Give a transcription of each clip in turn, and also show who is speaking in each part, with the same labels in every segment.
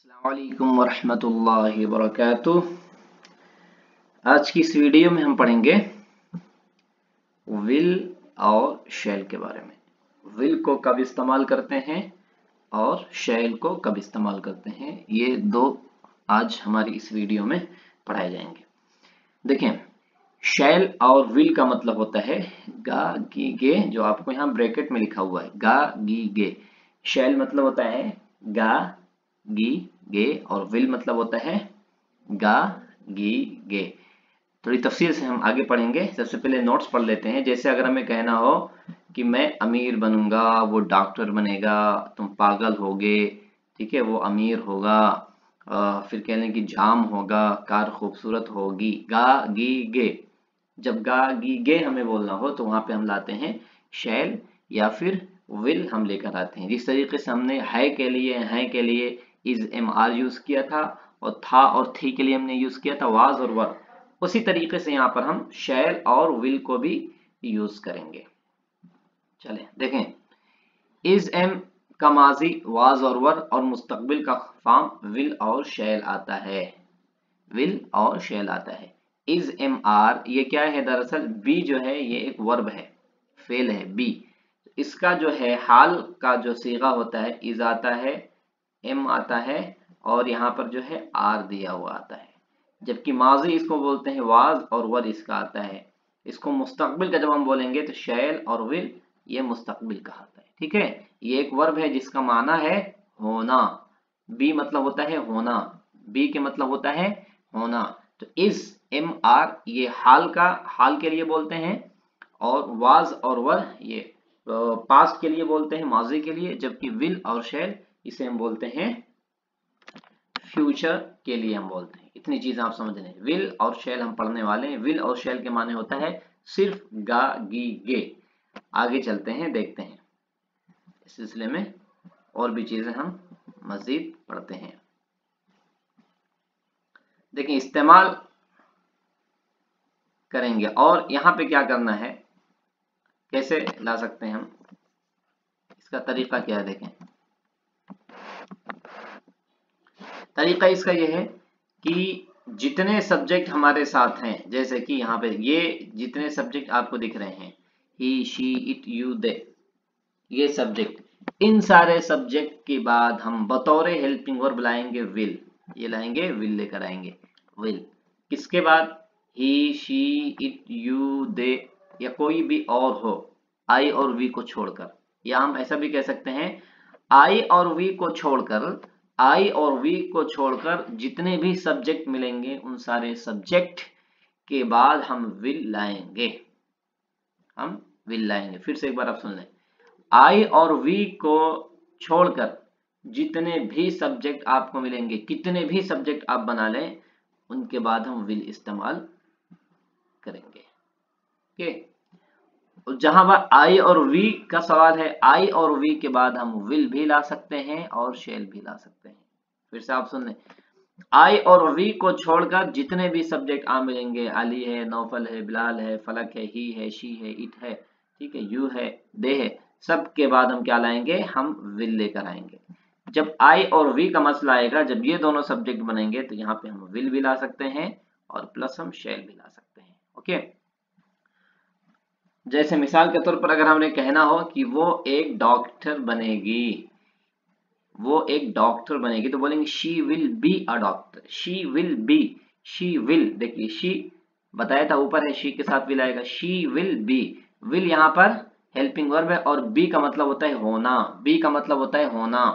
Speaker 1: अस्सलाम वालेकुम वरहमतुल्लाहि वबरकातुह। आज की इस वीडियो में हम पढ़ेंगे विल और शैल के बारे में। विल को कब इस्तेमाल करते हैं और शैल को कब इस्तेमाल करते हैं, ये दो आज हमारी इस वीडियो में पढ़ाए जाएंगे। देखें, शैल और विल का मतलब होता है गा गी गे, जो आपको यहाँ ब्रैकेट में लिखा हुआ है, गा गी गे। शैल मतलब होता है गा गी गे और विल मतलब होता है गा गी गे। थोड़ी तफसील से हम आगे पढ़ेंगे। सबसे पहले नोट्स पढ़ लेते हैं। जैसे अगर हमें कहना हो कि मैं अमीर बनूंगा, वो डॉक्टर बनेगा, तुम पागल होगे, ठीक है, वो अमीर होगा। फिर कह लें कि जाम होगा, कार खूबसूरत होगी। गा गी गे, जब गा गी गे हमें बोलना हो तो वहां पे हम लाते हैं शैल या फिर विल हम लेकर आते हैं। जिस तरीके से हमने है के लिए इज एम आर यूज किया था और था और थी के लिए हमने यूज किया था वाज और वर, उसी तरीके से यहाँ पर हम शैल और विल को भी यूज करेंगे। चलें देखें, इज एम का माजी वाज और वर और मुस्तकबिल का फॉर्म विल और शैल आता है। विल और शैल आता है। इज एम आर ये क्या है, दरअसल बी जो है ये एक वर्ब है, फेल है बी। इसका जो है हाल का जो सीगा होता है इज आता है, एम आता है और यहाँ पर जो है आर दिया हुआ आता है। जबकि माजी इसको बोलते हैं वाज और वर इसका आता है। इसको मुस्तकबिल का जब हम बोलेंगे तो शैल और विल ये मुस्तकबिल कहलाता है। ठीक है, ये एक वर्ब है जिसका माना है होना। बी मतलब होता है होना, बी के मतलब होता है होना। तो इस एम आर ये हाल के लिए बोलते हैं और वाज और वर ये पास्ट के लिए बोलते हैं, माजी के लिए। जबकि विल और शैल इसे हम बोलते हैं फ्यूचर के लिए हम बोलते हैं। इतनी चीज आप समझ लें। विल और शैल हम पढ़ने वाले हैं। विल और शैल के माने होता है सिर्फ गा गी गे। आगे चलते हैं, देखते हैं इस सिलसिले में और भी चीजें हम मजीद पढ़ते हैं। देखिए, इस्तेमाल करेंगे और यहाँ पे क्या करना है, कैसे ला सकते हैं हम, इसका तरीका क्या है। देखें, तरीका इसका यह है कि जितने सब्जेक्ट हमारे साथ हैं, जैसे कि यहाँ पे ये जितने सब्जेक्ट आपको दिख रहे हैं, ही शी इट यू दे, ये सब्जेक्ट, इन सारे सब्जेक्ट के बाद हम बतौर हेल्पिंग वर्ब लाएंगे विल। ये लाएंगे विल, लेकर आएंगे विल। किसके बाद, ही शी इट यू दे या कोई भी और हो, आई और वी को छोड़कर। या हम ऐसा भी कह सकते हैं आई और वी को छोड़कर, आई और वी को छोड़कर जितने भी सब्जेक्ट मिलेंगे उन सारे सब्जेक्ट के बाद हम विल लाएंगे। हम विल लाएंगे। फिर से एक बार आप सुन लें, आई और वी को छोड़कर जितने भी सब्जेक्ट आपको मिलेंगे, कितने भी सब्जेक्ट आप बना लें, उनके बाद हम विल इस्तेमाल करेंगे। ओके, जहां पर आई और वी का सवाल है, आई और वी के बाद हम विल भी ला सकते हैं और शैल भी ला सकते हैं। फिर से आप सुन लें, आई और वी को छोड़कर जितने भी सब्जेक्ट आप मिलेंगे, अली है, नौफल है, बिलाल है, फलक है, ही है, शी है, इट है, ठीक है, यू है, दे है, सब के बाद हम क्या लाएंगे, हम विल लेकर आएंगे। जब आई और वी का मसला आएगा, जब ये दोनों सब्जेक्ट बनेंगे, तो यहाँ पे हम विल भी ला सकते हैं और प्लस हम शैल भी ला सकते हैं। ओके, जैसे मिसाल के तौर पर अगर हमने कहना हो कि वो एक डॉक्टर बनेगी, वो एक डॉक्टर बनेगी, तो बोलेंगे she will be a doctor. She will B, she will, देखिए शी बताया था ऊपर है, शी के साथ विल आएगा, शी विल बी। विल यहाँ पर हेल्पिंग वर्ब है और बी का मतलब होता है होना। बी का मतलब होता है होना,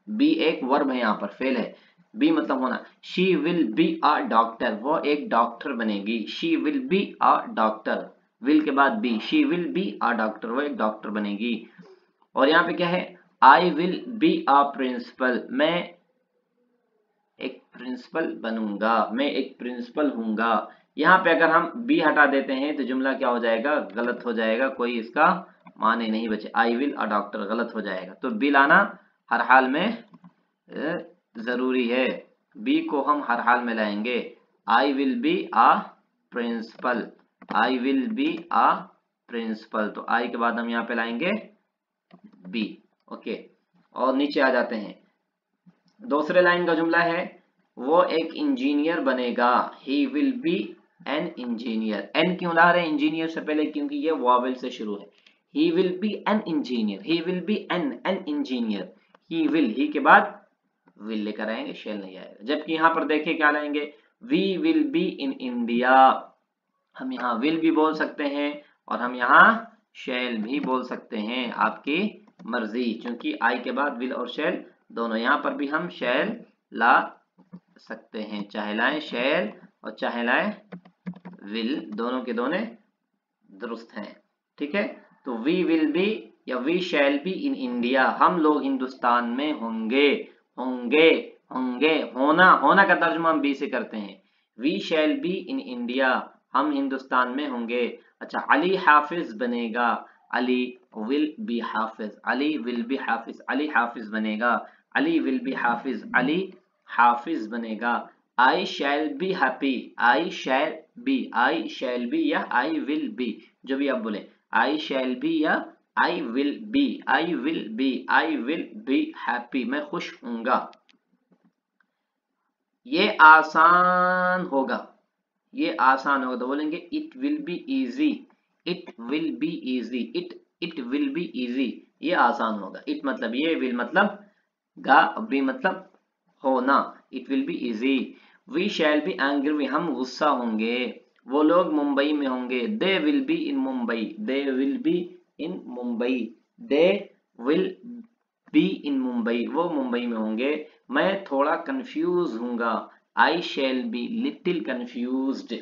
Speaker 1: बी एक वर्ब है, यहाँ पर फेल है, बी मतलब होना। She will be a doctor, वो एक डॉक्टर बनेगी। She will be a doctor, will के बाद be, she will be a doctor, वो एक डॉक्टर बनेगी। और यहाँ पे क्या है, I will be a principal, मैं एक प्रिंसिपल बनूंगा, मैं एक प्रिंसिपल हूंगा। यहाँ पे अगर हम बी हटा देते हैं तो जुमला क्या हो जाएगा, गलत हो जाएगा, कोई इसका माने नहीं बचे। आई विल अ डॉक्टर गलत हो जाएगा, तो बी लाना हर हाल में जरूरी है। बी को हम हर हाल में लाएंगे। I will be a principal, I will be a principal, तो आई के बाद हम यहाँ पे लाएंगे बी। ओके, और नीचे आ जाते हैं। दूसरे लाइन का जुमला है वो एक इंजीनियर बनेगा, he will be an engineer. An क्यों ला रहे हैं इंजीनियर से पहले? क्योंकि ये वॉवेल से शुरू है। He will be an engineer, he will be an engineer. He will, he के बाद विल लेकर आएंगे, शेल नहीं आएगा। जबकि यहाँ पर देखिए क्या लाएंगे, we will be in India. हम यहाँ विल भी बोल सकते हैं और हम यहाँ शेल भी बोल सकते हैं, आपकी मर्जी। क्योंकि आई के बाद विल और शेल दोनों, यहाँ पर भी हम शेल ला सकते हैं, चाहे लाएं शेल और चाहे लाएं विल, दोनों के दोनों दुरुस्त हैं। ठीक है, तो वी विल बी या we shall be in India, हम लोग हिंदुस्तान में होंगे। होंगे, होंगे, होना, होना का तर्जुमा हम बी से करते हैं। We shall be in India, हम हिंदुस्तान में होंगे। अच्छा, अली हाफिज बनेगा, Ali will be Hafiz, Ali will be Hafiz, Ali Hafiz बनेगा, अली विल बी हाफिज, अली हाफिज बनेगा। I shall be happy, I shall be, I shall be या आई विल बी, जो भी आप बोले, आई शैल बी या I will B, I will B, I will B happy, मैं खुश हूंगा। ये आसान होगा, ये आसान होगा, तो बोलेंगे it will be easy, it will be easy, it will be easy, ये आसान होगा। इट मतलब ये, विल मतलब गा, बी मतलब होना, it will be easy. We shall be angry, हम गुस्सा होंगे। वो लोग मुंबई में होंगे, they will be in Mumbai, they will be in Mumbai, they will be in Mumbai, वो मुंबई में होंगे। मैं थोड़ा कंफ्यूज हूंगा, I shall be little confused,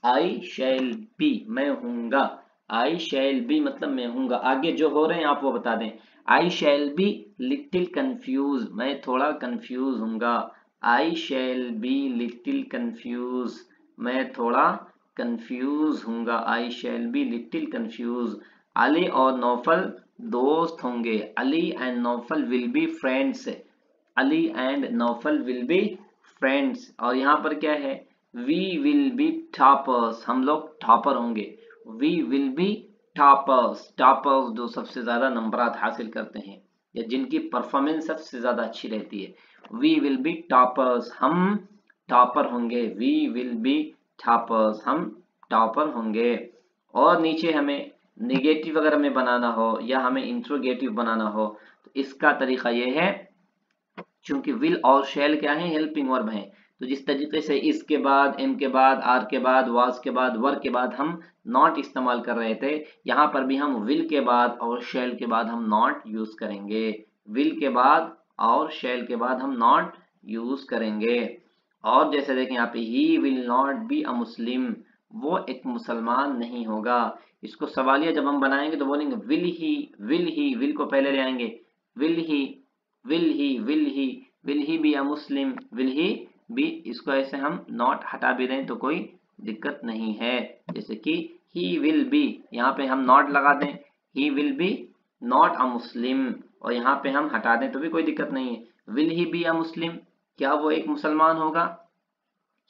Speaker 1: I shall be, मैं हूंगा, आई शैल बी मतलब मैं हूंगा। आगे जो हो रहे हैं आप वो बता दें। I shall be little confuse, मैं थोड़ा कंफ्यूज हूंगा, I shall be little confuse, मैं थोड़ा कंफ्यूज हूंगा, I shall be little confuse. Ali और नौफल दोस्त होंगे, Ali and Naufal will be friends, Ali and Naufal will be friends. और यहाँ पर क्या है, वी विल बी टॉपर्स, हम लोग टॉपर होंगे, we will be toppers, toppers जो सबसे ज्यादा नंबरात हासिल करते हैं या जिनकी परफॉर्मेंस सबसे ज्यादा अच्छी रहती है। वी विल बी टॉपर्स, हम टॉपर होंगे, वी विल बी टॉपर्स, हम टॉपर होंगे। और नीचे हमें निगेटिव अगर हमें बनाना हो या हमें इंट्रोगेटिव बनाना हो तो इसका तरीका यह है, क्योंकि विल और शैल क्या है, हेल्पिंग वर्ब हैं, तो जिस तरीके से इसके बाद, एम के बाद, आर के बाद, वाज के बाद, वर के बाद हम नॉट इस्तेमाल कर रहे थे, यहाँ पर भी हम विल के बाद और शैल के बाद हम नॉट यूज करेंगे, विल के बाद और शैल के बाद हम नॉट यूज करेंगे। और जैसे देखें यहाँ पे, he will not be a Muslim, वो एक मुसलमान नहीं होगा। इसको सवालिया जब हम बनाएंगे तो बोलेंगे will he, will he, will को पहले ले आएंगे, will he, will he, will he, will he be a Muslim, will he be, इसको ऐसे हम नॉट हटा भी दें तो कोई दिक्कत नहीं है। जैसे कि ही विल बी, यहाँ पे हम नॉट लगा दें, he will be not a Muslim, और यहाँ पे हम हटा दें तो भी कोई दिक्कत नहीं है। विल ही बी अ मुस्लिम, क्या वो एक मुसलमान होगा,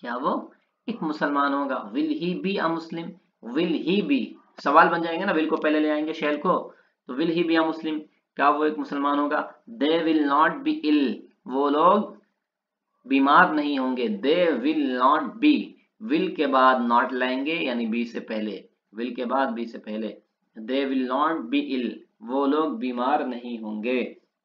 Speaker 1: क्या वो एक मुसलमान होगा, will he be a Muslim, will he be, सवाल बन जाएंगे ना, विल को पहले ले आएंगे शैल को, तो विल ही बी अ मुस्लिम, क्या वो एक मुसलमान होगा। They will not be ill, वो लोग बीमार नहीं होंगे, they will not be, will के बाद नॉट लाएंगे यानी बी से पहले, विल के बाद बी से पहले, they will not be ill, वो लोग बीमार नहीं होंगे,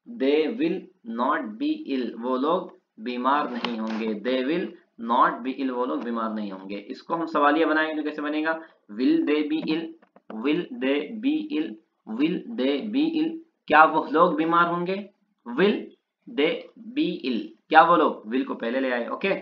Speaker 1: they will not be ill, वो लोग बीमार नहीं होंगे, they will not be ill, वो लोग बीमार नहीं होंगे। इसको हम सवालिया बनाएंगे तो कैसे बनेगा, will they be ill, will they be ill, will they be ill, क्या वो लोग बीमार होंगे, विल दे बी इल, क्या वो लोग, विल को पहले ले आए। Okay,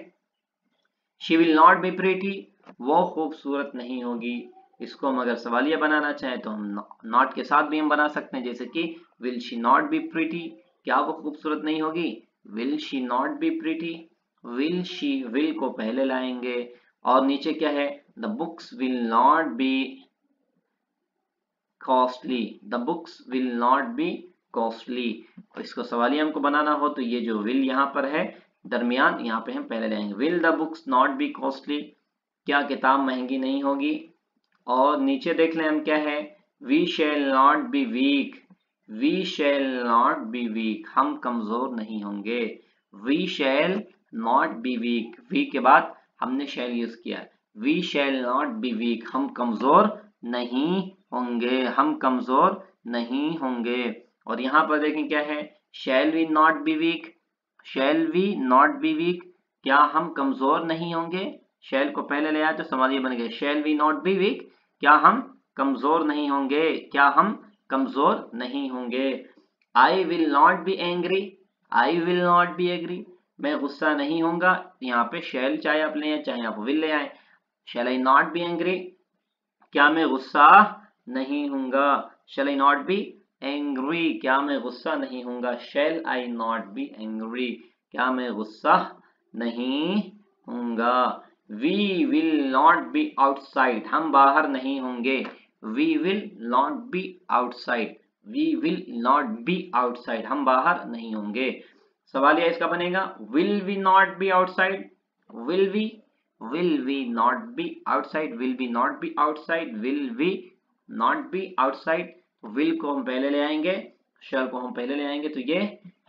Speaker 1: she will not be pretty, वो खूबसूरत नहीं होगी। इसको हम अगर सवालिया बनाना चाहें तो हम नॉट के साथ भी हम बना सकते हैं, जैसे कि will she not be pretty, क्या वो खूबसूरत नहीं होगी, will she not be pretty, will she, will को पहले लाएंगे। और नीचे क्या है, the books will not B costly, the books will not B costly. इसको सवालिया हमको बनाना हो तो ये जो विल यहाँ पर है दरमियान, यहाँ पे हम पहले लेंगे, will the books not be costly, क्या किताब महंगी नहीं होगी। और नीचे देख लें हम क्या है, we shall not be weak, we shall not be weak, हम कमजोर नहीं होंगे, we shall not be weak, we के बाद हमने शैल यूज किया, we shall not be weak, हम कमजोर नहीं होंगे, हम कमजोर नहीं होंगे। और यहाँ पर देखें क्या है, shall we not be weak, shall we not be weak, क्या हम कमजोर नहीं होंगे, शैल को पहले ले आए तो सवाल ये बन गया, shall we not be weak, क्या हम कमजोर नहीं होंगे, क्या हम कमजोर नहीं होंगे। I will not be angry, I will not be agree, मैं गुस्सा नहीं होऊंगा, यहाँ पे शैल चाहे आप ले आए चाहे आप विल ले आए, shall I not be angry, क्या मैं गुस्सा नहीं होऊंगा, shall I not be angry, क्या मैं गुस्सा नहीं होऊंगा, shall I not be angry, क्या मैं गुस्सा नहीं होऊंगा। We will not be outside, हम बाहर नहीं होंगे, we will not be outside, we will not be outside, हम बाहर नहीं होंगे। सवाल यह इसका बनेगा, will we not be outside, will we not be outside, will we not be outside, will we not be outside. Will को हम पहले ले आएंगे, शैल को हम पहले ले आएंगे, तो ये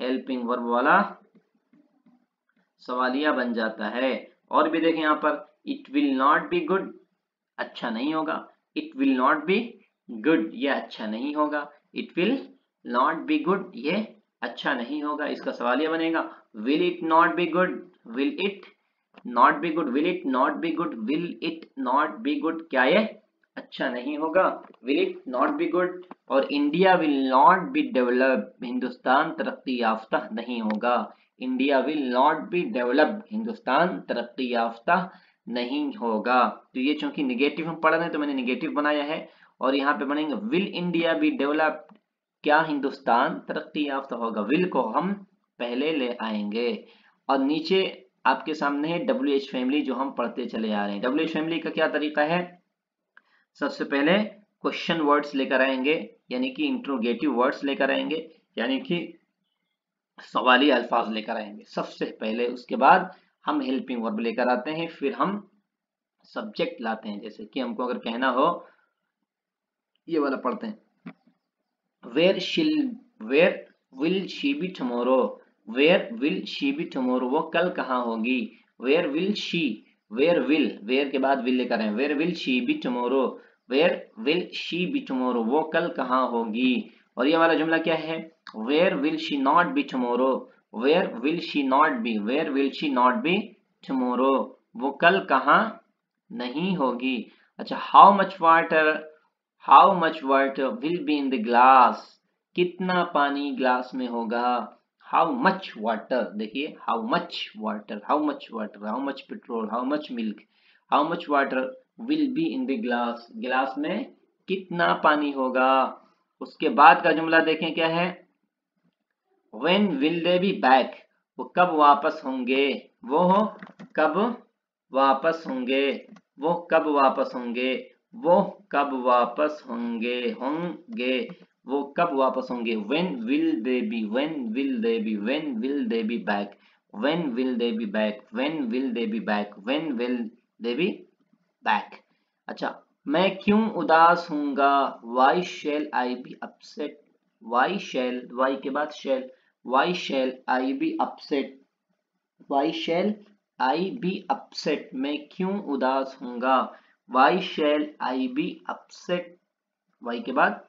Speaker 1: हेल्पिंग वर्ब वाला सवालिया बन जाता है। और भी देखें यहाँ पर, it will not be good, अच्छा नहीं होगा, it will not be good, ये अच्छा नहीं होगा, it will not be good, ये अच्छा नहीं होगा। इसका सवालिया बनेगा, will it not be good, will it not be good, will it not be good, will it not be good, क्या ये अच्छा नहीं होगा, will it not be good. और India will not be develop, Hindustan तरक्की याफ्ता नहीं होगा, India will not be develop, Hindustan तरक्की याफ्ता नहीं होगा। तो ये चूंकि निगेटिव हम पढ़ रहे हैं तो मैंने निगेटिव बनाया है, और यहाँ पे बनेंगे विल इंडिया बी डेवलप, क्या हिंदुस्तान तरक्की याफ्ता होगा, विल को हम पहले ले आएंगे। और नीचे आपके सामने है WH फैमिली, जो हम पढ़ते चले आ रहे हैं। WH फैमिली का क्या तरीका है, सबसे पहले क्वेश्चन वर्ड्स लेकर आएंगे, यानी कि इंट्रोगेटिव वर्ड्स लेकर आएंगे, यानी कि सवाली अल्फाज लेकर आएंगे सबसे पहले, उसके बाद हम हेल्पिंग वर्ब लेकर आते हैं, फिर हम सब्जेक्ट लाते हैं। जैसे कि हमको अगर कहना हो, ये वाला पढ़ते हैं, where will she be tomorrow, where will she be tomorrow, वो कल कहाँ होगी, where will she, where will, where के बाद विल लेकर आए, where will she be tomorrow, where will she be tomorrow, वो कल कहाँ होगी। और ये वाला जुमला क्या है, where will she not be tomorrow, where will she not be, where will she not be tomorrow, वो कल कहाँ नहीं होगी। अच्छा, how much water will be in the glass, कितना पानी ग्लास में होगा, हाउ मच वाटर, देखिए how much water, how much water, how much petrol, how much milk, how much water will be in the glass, गिलास में कितना पानी होगा। उसके बाद का जुमला देखें क्या है, when will they be back, वो कब वापस होंगे, वो कब वापस होंगे, वो कब वापस होंगे, वो कब वापस होंगे, होंगे, वो कब वापस होंगे। When will they be, when will they be, when will they be back, when will they be back, when will they be back, when will they be back. अच्छा, मैं क्यों उदास हूंगा, why shall I be upset, why shall, why के बाद shall, why shall I be upset, why shall I be upset, मैं क्यों उदास हूंगा, why shall I be upset, why के बाद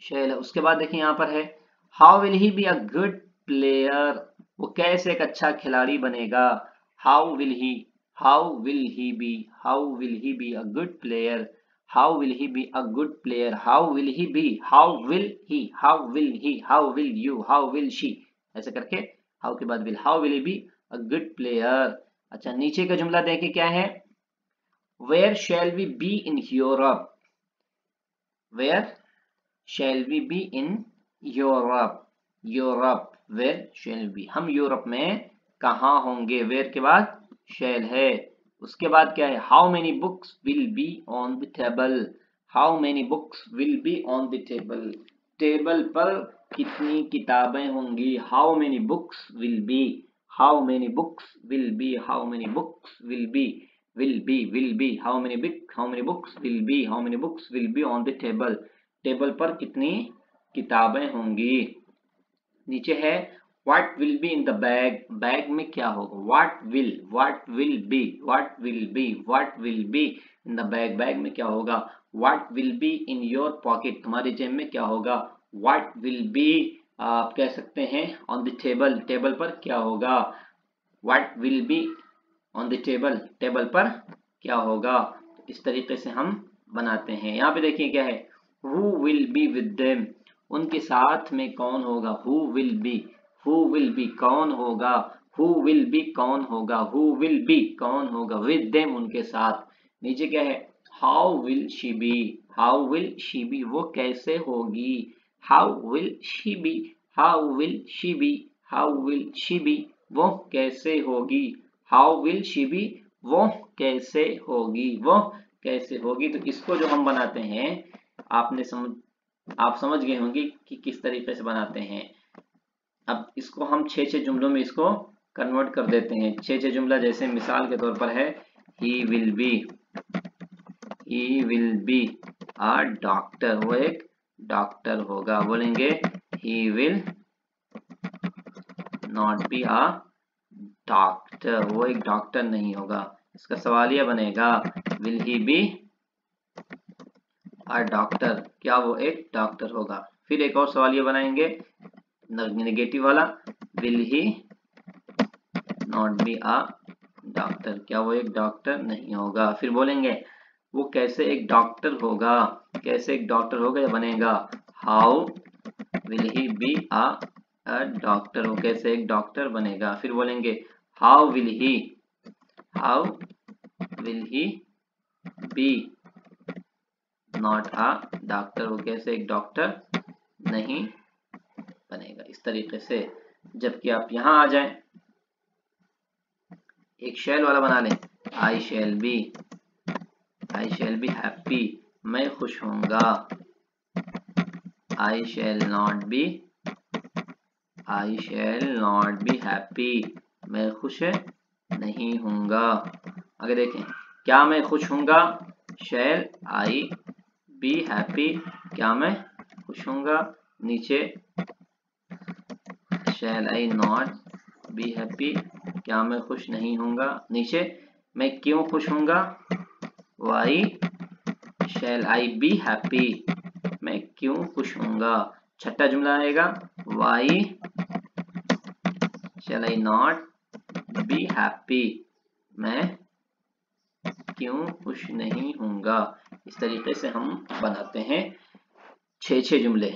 Speaker 1: शैल है। उसके बाद देखिए यहाँ पर है, how will he be a good player, वो कैसे एक अच्छा खिलाड़ी बनेगा, how will he, how will he be, how will he be a good player, how will he be a good player, how will he be, how will he, how will he, how will you, how will she, ऐसे करके how के बाद will, how will he be a good player. अच्छा, नीचे का जुमला देखिए क्या है, where shall we be in Europe, वेयर shall we be in Europe, Europe, where shall we, हम यूरोप में कहाँ होंगे, where के बाद shall है। उसके बाद क्या है, how many books will be on the table, how many books will be on the table, table पर कितनी किताबें होंगी, how many books will be, how many books will be, how many books will be, will be, how many books will be, how many books will be on the table, table पर कितनी किताबें होंगी। नीचे है, what will be in the bag, bag में क्या होगा, what will be in the bag, bag में क्या होगा, what will be in your pocket, तुम्हारी जेब में क्या होगा, व्हाट विल बी आप कह सकते हैं ऑन द टेबल, टेबल पर क्या होगा, what will be on the table, table पर क्या होगा। तो इस तरीके से हम बनाते हैं। यहाँ पे देखिए क्या है, who will be with them, उनके साथ में कौन होगा, हु विल बी कौन होगा, हु विल बी कौन होगा, हु विल बी कौन होगा विद देम उनके साथ। नीचे क्या है, how will she B, how will she B वो कैसे होगी, how will she B, how will she B, how will she B वो कैसे होगी, हाउ विल शी बी वो कैसे होगी, वो कैसे होगी। तो इसको जो हम बनाते हैं आप समझ गए होंगे कि किस तरीके से बनाते हैं। अब इसको हम 6 जुमलों में इसको कन्वर्ट कर देते हैं। 6 जुमला जैसे मिसाल के तौर पर है, he will be a doctor, वो एक डॉक्टर होगा। बोलेंगे ही will not be a doctor, वो एक डॉक्टर नहीं होगा। इसका सवाल यह बनेगा, will he be a doctor, क्या वो एक डॉक्टर होगा। फिर एक और सवाल ये बनाएंगे नेगेटिव वाला, will he not be a doctor, क्या वो एक डॉक्टर नहीं होगा। फिर बोलेंगे वो कैसे एक डॉक्टर होगा, कैसे एक डॉक्टर होगा, यह बनेगा how will he be a doctor, वो कैसे एक डॉक्टर बनेगा। फिर बोलेंगे how will he be not a doctor, वो कैसे एक डॉक्टर नहीं बनेगा। इस तरीके से जबकि आप यहां आ जाएं, एक शैल वाला बना लें, आई शैल बी हैप्पी, मैं खुश होऊंगा, आई शैल नॉट बी हैप्पी, मैं खुश नहीं होऊंगा। आगे देखें, क्या मैं खुश होऊंगा, शैल आई बी हैप्पी, क्या मैं खुश होऊंगा। नीचे शैल आई नॉट बी हैप्पी, क्या मैं खुश नहीं होऊंगा। नीचे मैं क्यों खुश होऊंगा, why shall I be happy, मैं क्यों खुश होऊंगा। छठा जुमला आएगा, why shall I not be happy, मैं क्यों खुश नहीं होऊंगा। इस तरीके से हम बनाते हैं 6 जुमले।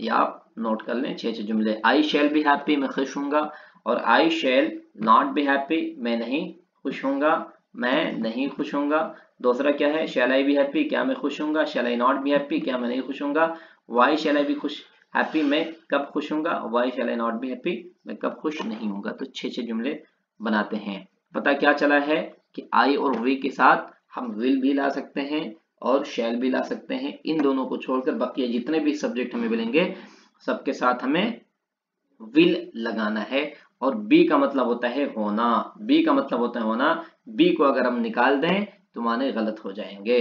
Speaker 1: या आप नोट कर लें 6 जुमले। आई शैल बी हैप्पी, मैं खुश होऊंगा, और आई शैल नॉट बी हैप्पी, मैं नहीं खुश होऊंगा, मैं नहीं खुश होऊंगा। दूसरा क्या है, शैल आई बी हैप्पी, क्या मैं खुश होऊंगा, shall I not be happy, क्या मैं नहीं खुश होऊंगा। वाई शैल आई बी खुश हैप्पी, मैं कब खुश होऊंगा, why shall I not be happy, मैं कब खुश नहीं होऊंगा। तो 6 जुमले बनाते हैं। पता क्या चला है कि आई और वी के साथ हम विल भी ला सकते हैं और शैल भी ला सकते हैं। इन दोनों को छोड़कर बाकी जितने भी सब्जेक्ट हमें मिलेंगे सबके साथ हमें विल लगाना है। और बी का मतलब होता है होना, बी का मतलब होता है होना। बी को अगर हम निकाल दें तो माने गलत हो जाएंगे।